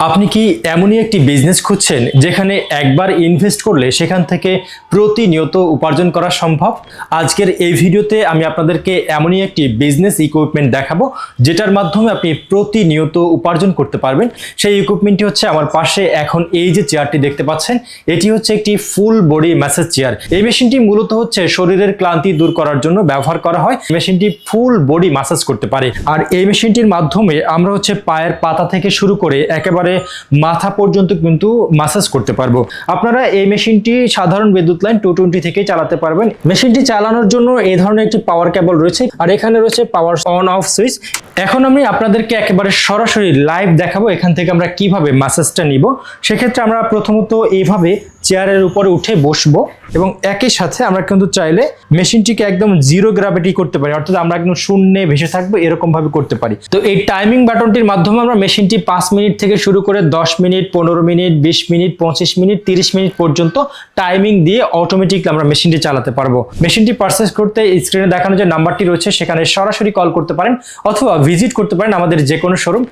আপনি কি এমনই একটি বিজনেস খুঁজছেন যেখানে একবার ইনভেস্ট করলে সেখান থেকে প্রতিনিয়ত উপার্জন করা সম্ভব? আজকের এই ভিডিওতে আমি আপনাদেরকে এমনই একটি বিজনেস ইকুইপমেন্ট দেখাবো যেটার মাধ্যমে আপনি প্রতিনিয়ত উপার্জন করতে পারবেন। সেই ইকুইপমেন্টটি হচ্ছে আমার পাশে এখন এই যে চেয়ারটি দেখতে পাচ্ছেন, এটি হচ্ছে একটি ফুল বডি ম্যাসাজ চেয়ার। এই মেশিনটি মূলত হচ্ছে শরীরের ক্লান্তি দূর করার জন্য ব্যবহার করা হয়। মেশিনটি ফুল বডি ম্যাসাজ করতে পারে, আর এই মেশিনটির মাধ্যমে আমরা হচ্ছে পায়ের পাতা থেকে শুরু করে একেবারে মাথা পর্যন্ত কিন্তু ম্যাসাজ করতে পারবো। আপনারা এই মেশিনটি সাধারণ বিদ্যুৎ লাইন 220 থেকে চালাতে পারবেন। মেশিনটি চালানোর জন্য এই ধরনের একটি পাওয়ার কেবল রয়েছে, আর এখানে রয়েছে পাওয়ার অন অফ সুইচ। এখন আমি আপনাদেরকে একেবারে সরাসরি লাইভ দেখাবো এখান থেকে আমরা কিভাবে ম্যাসাজটা নিব। সেক্ষেত্রে আমরা প্রথমত এইভাবে চেয়ারের উপরে উঠে বসবো এবং একই সাথে আমরা কিন্তু চাইলে মেশিনটিকে একদম জিরো গ্র্যাভিটি করতে পারি, অর্থাৎ আমরা একদম শূন্যে ভেসে থাকবো এরকম ভাবে করতে পারি। তো এই টাইমিং বাটনটির মাধ্যমে আমরা মেশিনটি 5 মিনিট থেকে শুরু করে 10 minute, 15 minute, 20 minute, 25 minute, 30 minute পর্যন্ত টাইমিং দিয়ে অটোমেটিকলি আমরা মেশিনটি চালাতে পারবো। মেশিনটি পারচেজ করতে স্ক্রিনে দেখানো যে নাম্বারটি রয়েছে সেখানে সরাসরি কল করতে পারেন অথবা ভিজিট করতে পারেন আমাদের যে কোনো শোরুম।